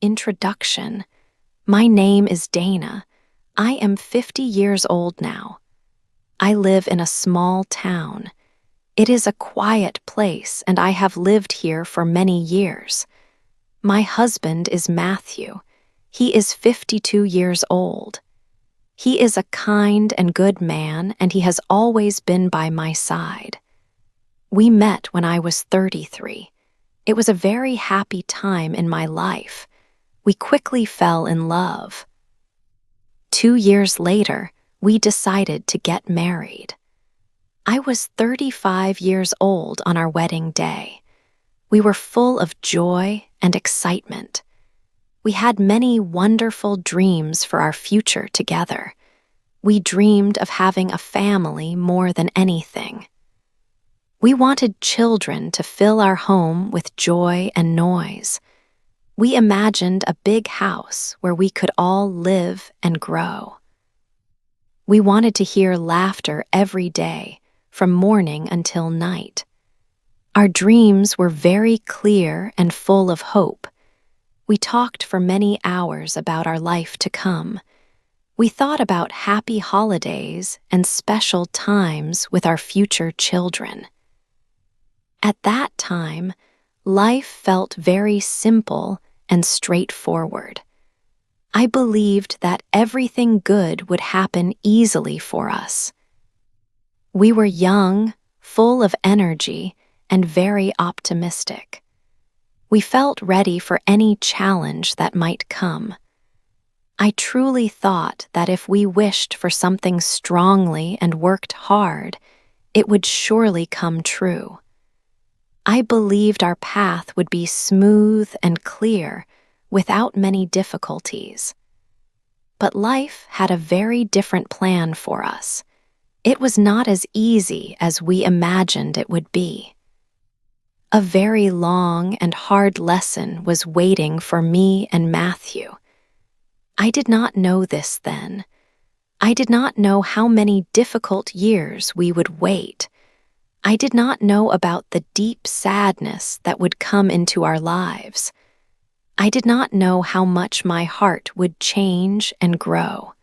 Introduction. My name is Dana. I am 50 years old now. I live in a small town. It is a quiet place, and I have lived here for many years. My husband is Matthew. He is 52 years old. He is a kind and good man, and he has always been by my side. We met when I was 33. It was a very happy time in my life. We quickly fell in love. 2 years later, we decided to get married. I was 35 years old on our wedding day. We were full of joy and excitement. We had many wonderful dreams for our future together. We dreamed of having a family more than anything. We wanted children to fill our home with joy and noise. We imagined a big house where we could all live and grow. We wanted to hear laughter every day, from morning until night. Our dreams were very clear and full of hope. We talked for many hours about our life to come. We thought about happy holidays and special times with our future children. At that time, life felt very simple and straightforward. I believed that everything good would happen easily for us. We were young, full of energy, and very optimistic. We felt ready for any challenge that might come. I truly thought that if we wished for something strongly and worked hard, it would surely come true. I believed our path would be smooth and clear, without many difficulties. But life had a very different plan for us. It was not as easy as we imagined it would be. A very long and hard lesson was waiting for me and Matthew. I did not know this then. I did not know how many difficult years we would wait. I did not know about the deep sadness that would come into our lives. I did not know how much my heart would change and grow.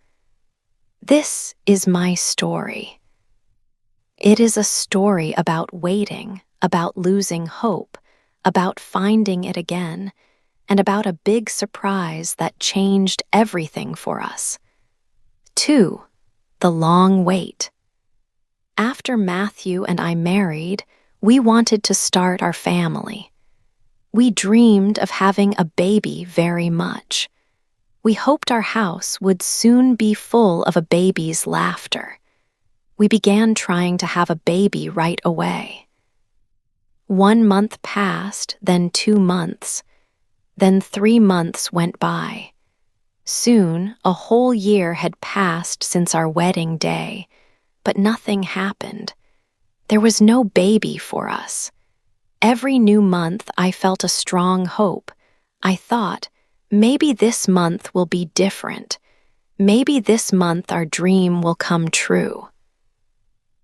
This is my story. It is a story about waiting, about losing hope, about finding it again, and about a big surprise that changed everything for us. 2. The long wait. After Matthew and I married, we wanted to start our family. We dreamed of having a baby very much. We hoped our house would soon be full of a baby's laughter. We began trying to have a baby right away. 1 month passed, then 2 months. Then 3 months went by. Soon, a whole year had passed since our wedding day, but nothing happened. There was no baby for us. Every new month I felt a strong hope. I thought, maybe this month will be different. Maybe this month our dream will come true.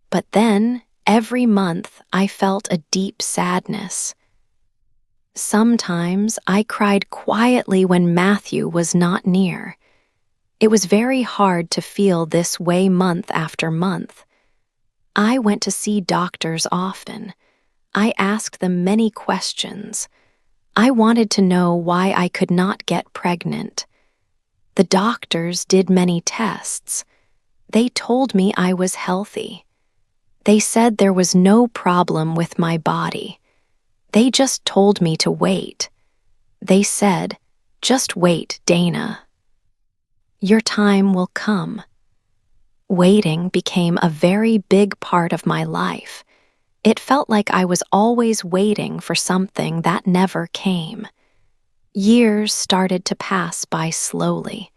But then, every month I felt a deep sadness. Sometimes I cried quietly when Matthew was not near. It was very hard to feel this way month after month. I went to see doctors often. I asked them many questions. I wanted to know why I could not get pregnant. The doctors did many tests. They told me I was healthy. They said there was no problem with my body. They just told me to wait. They said, "Just wait, Dana. Your time will come." Waiting became a very big part of my life. It felt like I was always waiting for something that never came. Years started to pass by slowly.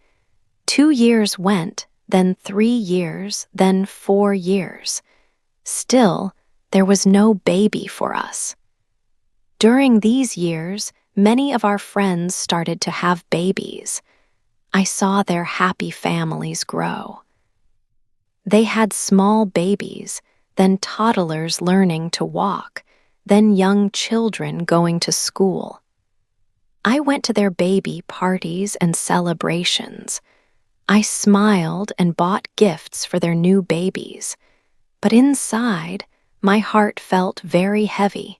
2 years went, then 3 years, then 4 years. Still, there was no baby for us. During these years, many of our friends started to have babies. I saw their happy families grow. They had small babies, then toddlers learning to walk, then young children going to school. I went to their baby parties and celebrations. I smiled and bought gifts for their new babies. But inside, my heart felt very heavy.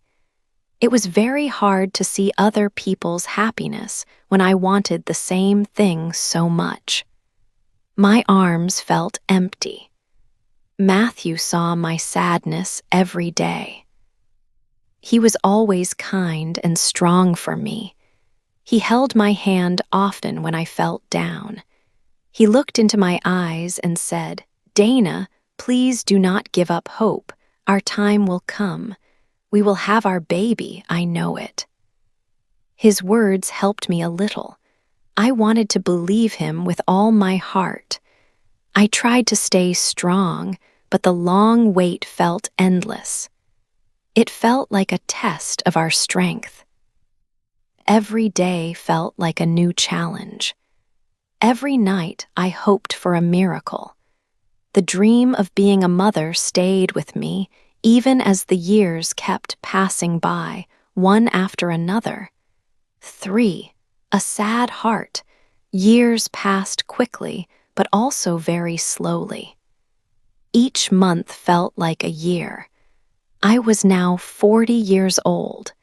It was very hard to see other people's happiness when I wanted the same thing so much. My arms felt empty. Matthew saw my sadness every day. He was always kind and strong for me. He held my hand often when I felt down. He looked into my eyes and said, "Dana, please do not give up hope. Our time will come. We will have our baby, I know it." His words helped me a little. I wanted to believe him with all my heart. I tried to stay strong, but the long wait felt endless. It felt like a test of our strength. Every day felt like a new challenge. Every night I hoped for a miracle. The dream of being a mother stayed with me, even as the years kept passing by, one after another. 3. A sad heart. Years passed quickly, but also very slowly. Each month felt like a year. I was now 40 years old.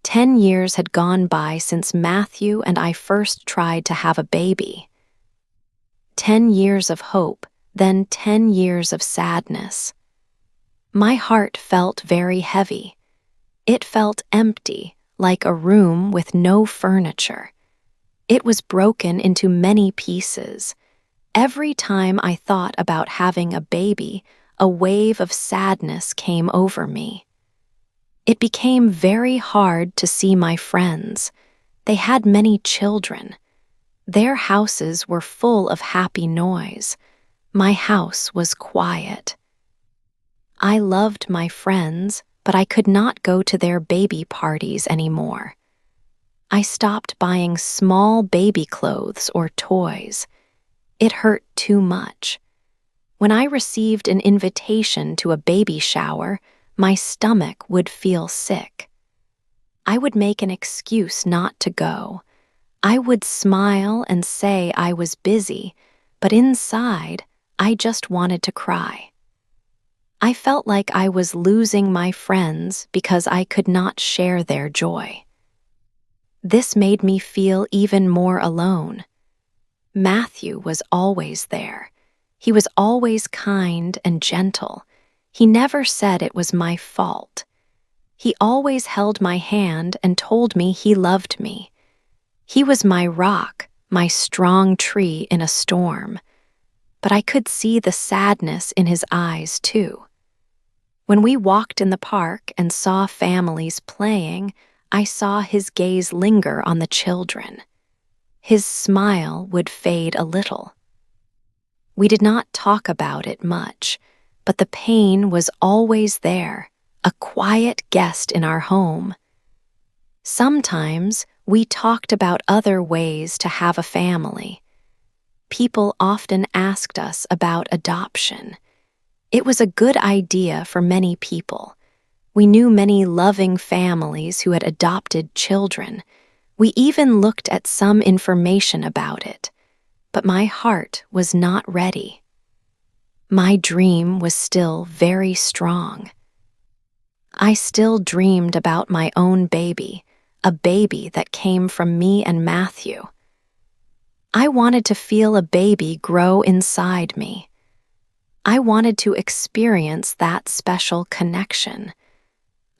10 years had gone by since Matthew and I first tried to have a baby. 10 years of hope, then 10 years of sadness. My heart felt very heavy. It felt empty, like a room with no furniture. It was broken into many pieces. Every time I thought about having a baby, a wave of sadness came over me. It became very hard to see my friends. They had many children. Their houses were full of happy noise. My house was quiet. I loved my friends, but I could not go to their baby parties anymore. I stopped buying small baby clothes or toys. It hurt too much. When I received an invitation to a baby shower, my stomach would feel sick. I would make an excuse not to go. I would smile and say I was busy, but inside, I just wanted to cry. I felt like I was losing my friends because I could not share their joy. This made me feel even more alone. Matthew was always there. He was always kind and gentle. He never said it was my fault. He always held my hand and told me he loved me. He was my rock, my strong tree in a storm. But I could see the sadness in his eyes, too. When we walked in the park and saw families playing, I saw his gaze linger on the children. His smile would fade a little. We did not talk about it much, but the pain was always there, a quiet guest in our home. Sometimes we talked about other ways to have a family. People often asked us about adoption. It was a good idea for many people. We knew many loving families who had adopted children. We even looked at some information about it, but my heart was not ready. My dream was still very strong. I still dreamed about my own baby, a baby that came from me and Matthew. I wanted to feel a baby grow inside me. I wanted to experience that special connection.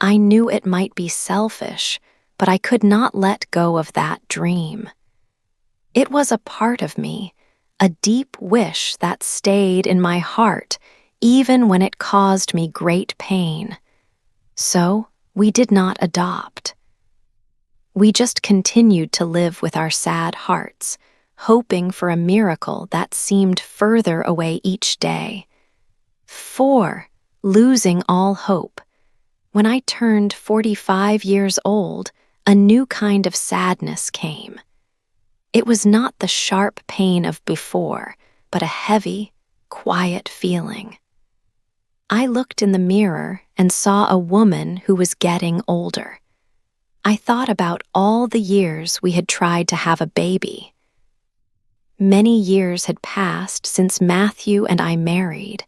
I knew it might be selfish, but I could not let go of that dream. It was a part of me, a deep wish that stayed in my heart, even when it caused me great pain. So, we did not adopt. We just continued to live with our sad hearts, hoping for a miracle that seemed further away each day. 4. Losing all hope. When I turned 45 years old, a new kind of sadness came. It was not the sharp pain of before, but a heavy, quiet feeling. I looked in the mirror and saw a woman who was getting older. I thought about all the years we had tried to have a baby. Many years had passed since Matthew and I married.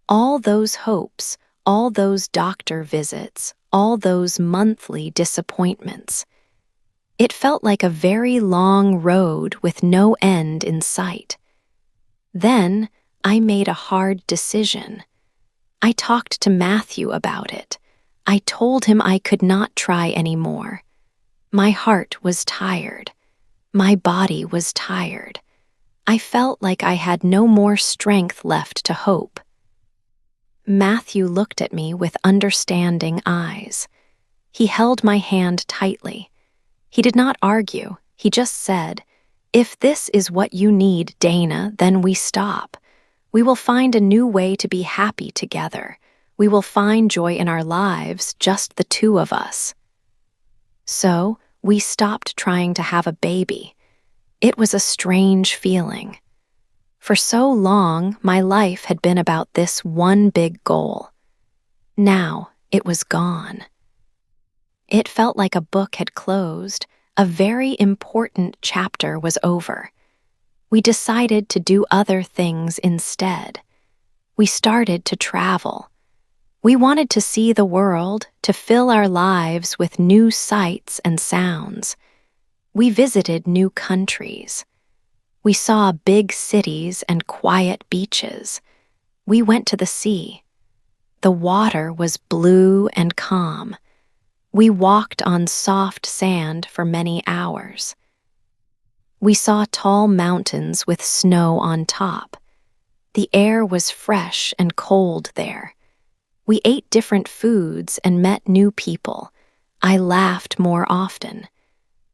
All those hopes, all those doctor visits, all those monthly disappointments. It felt like a very long road with no end in sight. Then I made a hard decision. I talked to Matthew about it. I told him I could not try anymore. My heart was tired. My body was tired. I felt like I had no more strength left to hope. Matthew looked at me with understanding eyes. He held my hand tightly. He did not argue. He just said, "If this is what you need, Dana, then we stop. We will find a new way to be happy together. We will find joy in our lives, just the two of us." So, we stopped trying to have a baby. It was a strange feeling. For so long, my life had been about this one big goal. Now, it was gone. It felt like a book had closed. A very important chapter was over. We decided to do other things instead. We started to travel. We wanted to see the world, to fill our lives with new sights and sounds. We visited new countries. We saw big cities and quiet beaches. We went to the sea. The water was blue and calm. We walked on soft sand for many hours. We saw tall mountains with snow on top. The air was fresh and cold there. We ate different foods and met new people. I laughed more often.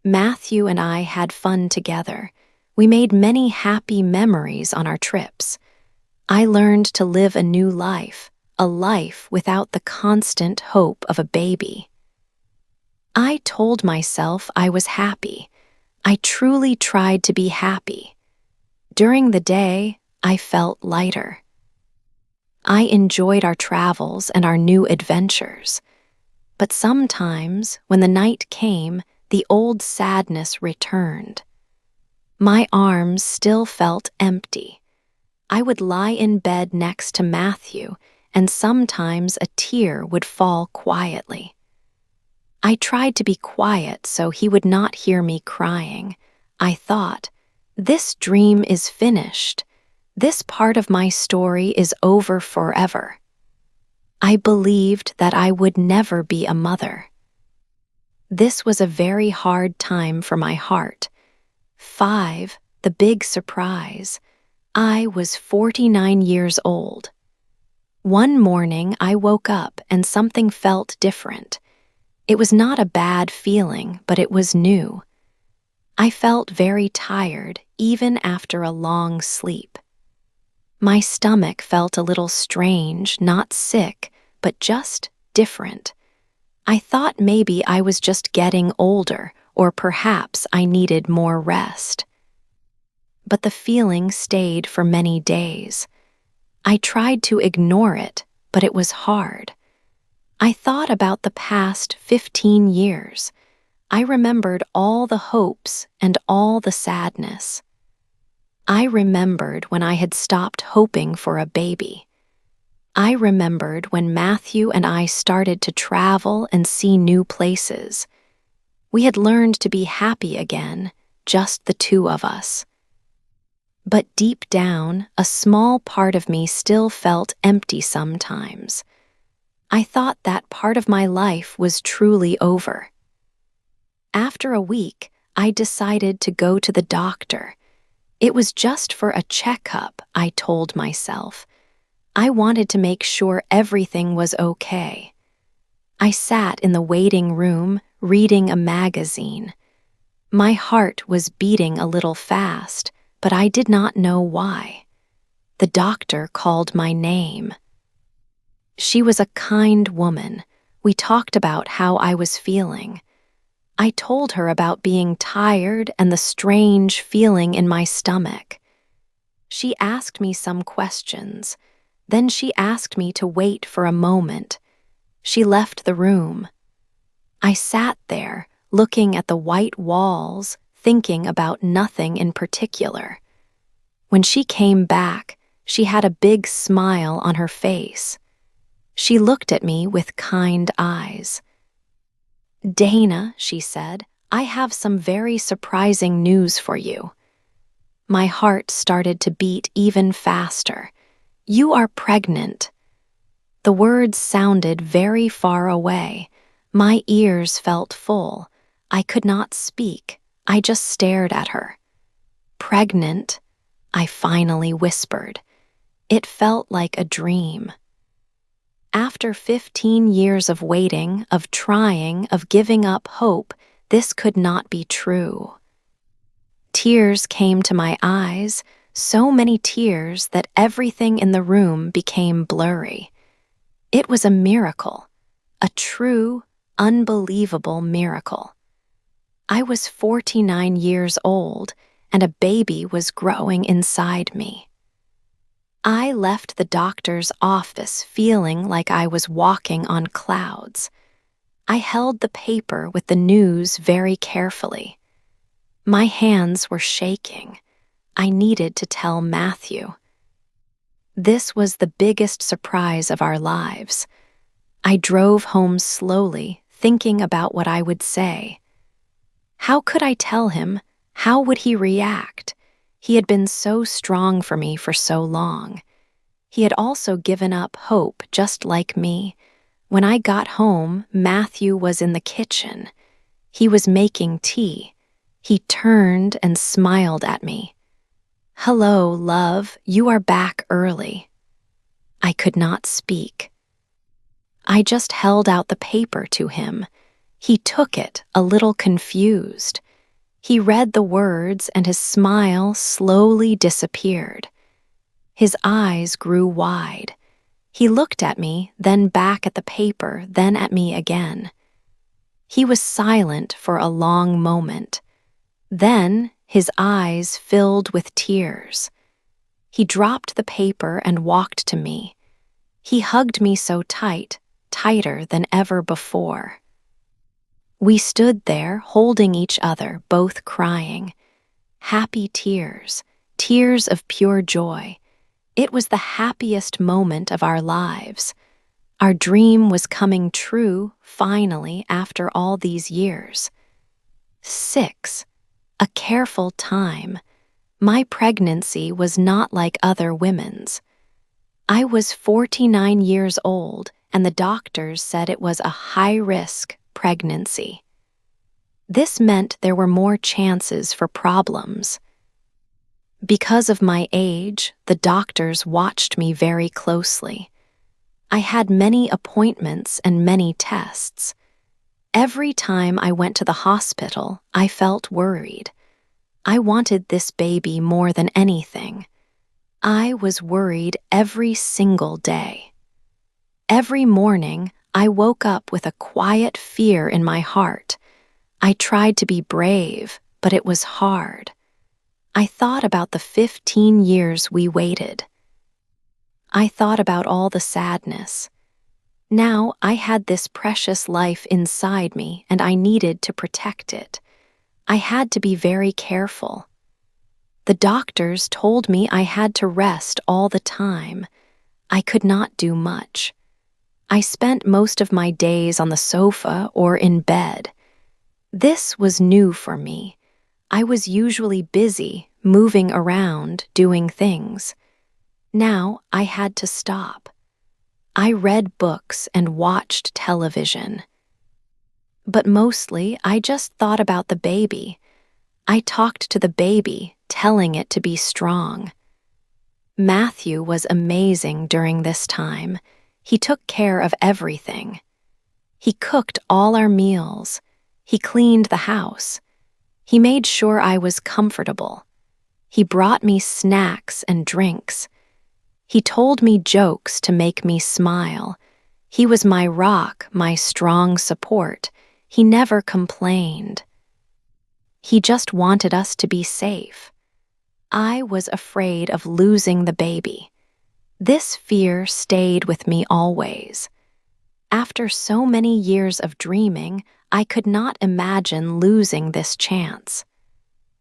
Matthew and I had fun together. We made many happy memories on our trips. I learned to live a new life, a life without the constant hope of a baby. I told myself I was happy. I truly tried to be happy. During the day, I felt lighter. I enjoyed our travels and our new adventures. But sometimes, when the night came, the old sadness returned. My arms still felt empty. I would lie in bed next to Matthew, and sometimes a tear would fall quietly. I tried to be quiet so he would not hear me crying. I thought, this dream is finished. This part of my story is over forever. I believed that I would never be a mother. This was a very hard time for my heart. 5, the big surprise. I was 49 years old. One morning I woke up and something felt different. It was not a bad feeling, but it was new. I felt very tired, even after a long sleep. My stomach felt a little strange, not sick, but just different. I thought maybe I was just getting older, or perhaps I needed more rest. But the feeling stayed for many days. I tried to ignore it, but it was hard. I thought about the past 15 years. I remembered all the hopes and all the sadness. I remembered when I had stopped hoping for a baby. I remembered when Matthew and I started to travel and see new places. We had learned to be happy again, just the two of us. But deep down, a small part of me still felt empty sometimes. I thought that part of my life was truly over. After a week, I decided to go to the doctor. It was just for a checkup, I told myself. I wanted to make sure everything was okay. I sat in the waiting room, reading a magazine. My heart was beating a little fast, but I did not know why. The doctor called my name. She was a kind woman. We talked about how I was feeling. I told her about being tired and the strange feeling in my stomach. She asked me some questions. Then she asked me to wait for a moment. She left the room. I sat there, looking at the white walls, thinking about nothing in particular. When she came back, she had a big smile on her face. She looked at me with kind eyes. "Dana," she said, "I have some very surprising news for you." My heart started to beat even faster. "You are pregnant." The words sounded very far away. My ears felt full. I could not speak. I just stared at her. "Pregnant?" I finally whispered. It felt like a dream. After 15 years of waiting, of trying, of giving up hope, this could not be true. Tears came to my eyes, so many tears that everything in the room became blurry. It was a miracle, a true, unbelievable miracle. I was 49 years old, and a baby was growing inside me. I left the doctor's office feeling like I was walking on clouds. I held the paper with the news very carefully. My hands were shaking. I needed to tell Matthew. This was the biggest surprise of our lives. I drove home slowly, thinking about what I would say. How could I tell him? How would he react? He had been so strong for me for so long. He had also given up hope, just like me. When I got home, Matthew was in the kitchen. He was making tea. He turned and smiled at me. "Hello, love, you are back early." I could not speak. I just held out the paper to him. He took it, a little confused. He read the words and his smile slowly disappeared. His eyes grew wide. He looked at me, then back at the paper, then at me again. He was silent for a long moment. Then his eyes filled with tears. He dropped the paper and walked to me. He hugged me so tight, tighter than ever before. We stood there, holding each other, both crying. Happy tears, tears of pure joy. It was the happiest moment of our lives. Our dream was coming true, finally, after all these years. 6. A careful time. My pregnancy was not like other women's. I was 49 years old, and the doctors said it was a high-risk pregnancy. This meant there were more chances for problems. Because of my age, the doctors watched me very closely. I had many appointments and many tests. Every time I went to the hospital, I felt worried. I wanted this baby more than anything. I was worried every single day. Every morning, I woke up with a quiet fear in my heart. I tried to be brave, but it was hard. I thought about the 15 years we waited. I thought about all the sadness. Now I had this precious life inside me, and I needed to protect it. I had to be very careful. The doctors told me I had to rest all the time. I could not do much. I spent most of my days on the sofa or in bed. This was new for me. I was usually busy, moving around, doing things. Now I had to stop. I read books and watched television. But mostly, I just thought about the baby. I talked to the baby, telling it to be strong. Matthew was amazing during this time. He took care of everything. He cooked all our meals. He cleaned the house. He made sure I was comfortable. He brought me snacks and drinks. He told me jokes to make me smile. He was my rock, my strong support. He never complained. He just wanted us to be safe. I was afraid of losing the baby. This fear stayed with me always. After so many years of dreaming, I could not imagine losing this chance.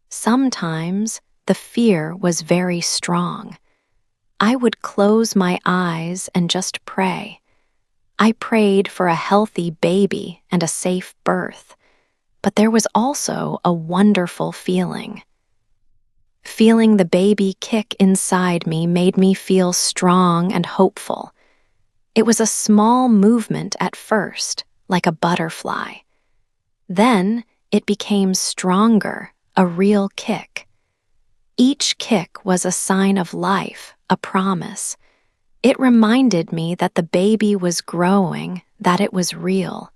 Sometimes the fear was very strong. I would close my eyes and just pray. I prayed for a healthy baby and a safe birth, but there was also a wonderful feeling. Feeling the baby kick inside me made me feel strong and hopeful. It was a small movement at first, like a butterfly. Then it became stronger, a real kick. Each kick was a sign of life, a promise. It reminded me that the baby was growing, that it was real.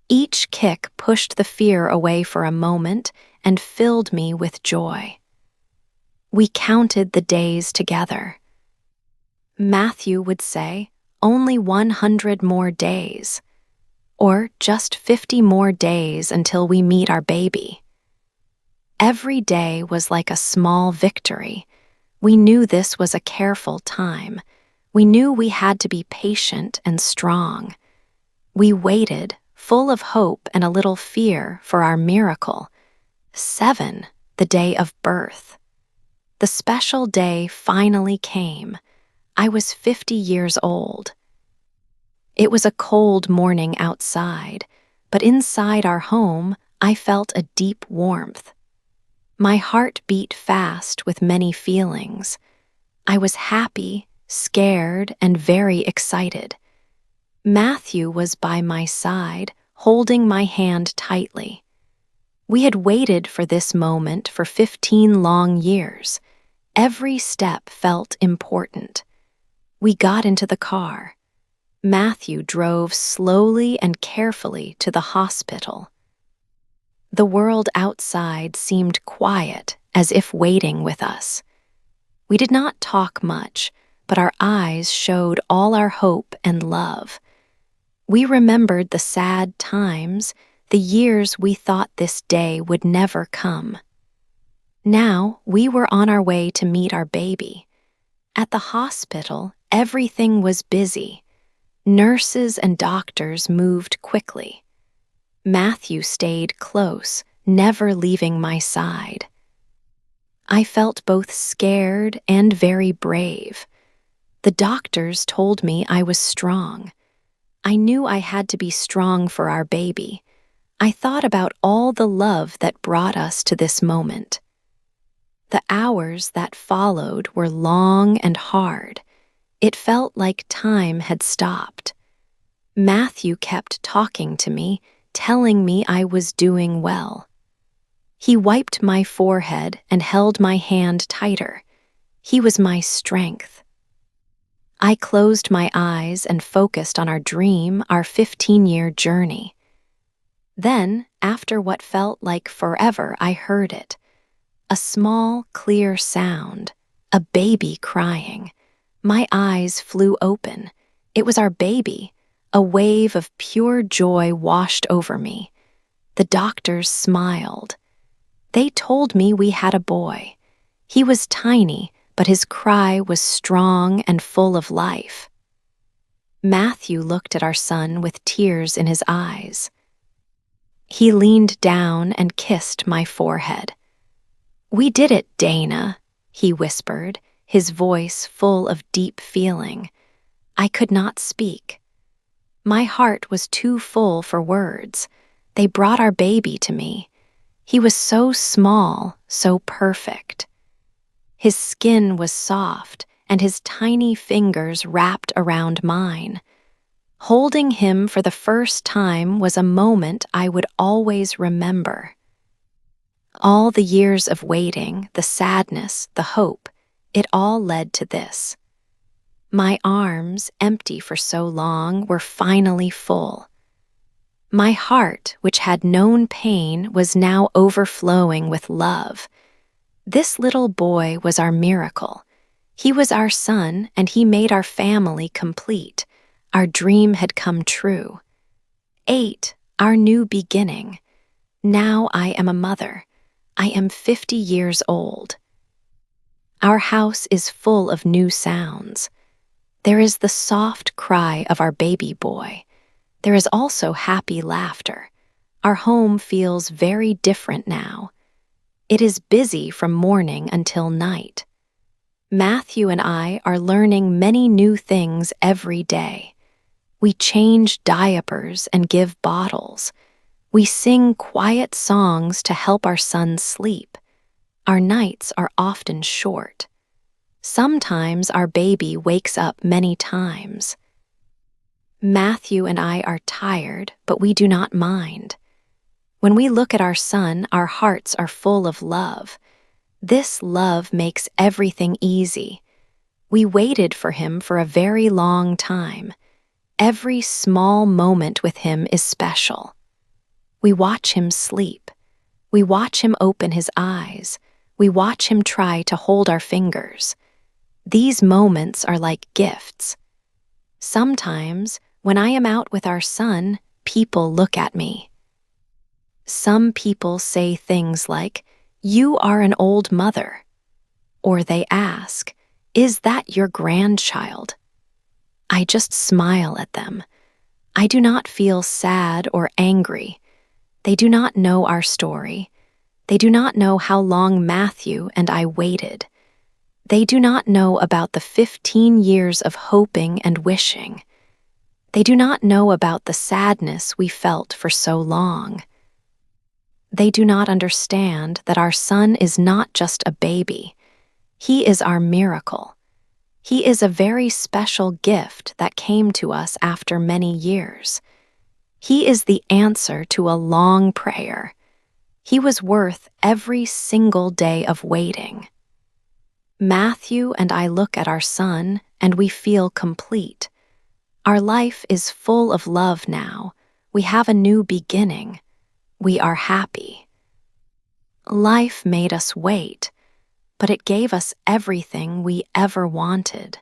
Each kick pushed the fear away for a moment and filled me with joy. We counted the days together. Matthew would say, only 100 more days, or just 50 more days until we meet our baby. Every day was like a small victory. We knew this was a careful time. We knew we had to be patient and strong. We waited, full of hope and a little fear, for our miracle. 7, the day of birth. The special day finally came. I was 50 years old. It was a cold morning outside, but inside our home, I felt a deep warmth. My heart beat fast with many feelings. I was happy, scared, and very excited. Matthew was by my side, holding my hand tightly. We had waited for this moment for 15 long years. Every step felt important. We got into the car. Matthew drove slowly and carefully to the hospital. The world outside seemed quiet, as if waiting with us. We did not talk much, but our eyes showed all our hope and love. We remembered the sad times, the years we thought this day would never come. Now we were on our way to meet our baby. At the hospital, everything was busy. Nurses and doctors moved quickly. Matthew stayed close, never leaving my side. I felt both scared and very brave. The doctors told me I was strong. I knew I had to be strong for our baby. I thought about all the love that brought us to this moment. The hours that followed were long and hard. It felt like time had stopped. Matthew kept talking to me, telling me I was doing well. He wiped my forehead and held my hand tighter. He was my strength. I closed my eyes and focused on our dream, our 15-year journey. Then, after what felt like forever, I heard it. A small, clear sound, a baby crying. My eyes flew open. It was our baby. A wave of pure joy washed over me. The doctors smiled. They told me we had a boy. He was tiny, but his cry was strong and full of life. Matthew looked at our son with tears in his eyes. He leaned down and kissed my forehead. "We did it, Dana," he whispered, his voice full of deep feeling. I could not speak. My heart was too full for words. They brought our baby to me. He was so small, so perfect. His skin was soft, and his tiny fingers wrapped around mine. Holding him for the first time was a moment I would always remember. All the years of waiting, the sadness, the hope, it all led to this. My arms, empty for so long, were finally full. My heart, which had known pain, was now overflowing with love. This little boy was our miracle. He was our son, and he made our family complete. Our dream had come true. 8, our new beginning. Now I am a mother. I am 50 years old. Our house is full of new sounds. There is the soft cry of our baby boy. There is also happy laughter. Our home feels very different now. It is busy from morning until night. Matthew and I are learning many new things every day. We change diapers and give bottles. We sing quiet songs to help our son sleep. Our nights are often short. Sometimes our baby wakes up many times. Matthew and I are tired, but we do not mind. When we look at our son, our hearts are full of love. This love makes everything easy. We waited for him for a very long time. Every small moment with him is special. We watch him sleep. We watch him open his eyes. We watch him try to hold our fingers. These moments are like gifts. Sometimes, when I am out with our son, people look at me. Some people say things like, "You are an old mother." Or they ask, "Is that your grandchild?" I just smile at them. I do not feel sad or angry. They do not know our story. They do not know how long Matthew and I waited. They do not know about the 15 years of hoping and wishing. They do not know about the sadness we felt for so long. They do not understand that our son is not just a baby. He is our miracle. He is a very special gift that came to us after many years. He is the answer to a long prayer. He was worth every single day of waiting. Matthew and I look at our son and we feel complete. Our life is full of love now. We have a new beginning. We are happy. Life made us wait, but it gave us everything we ever wanted.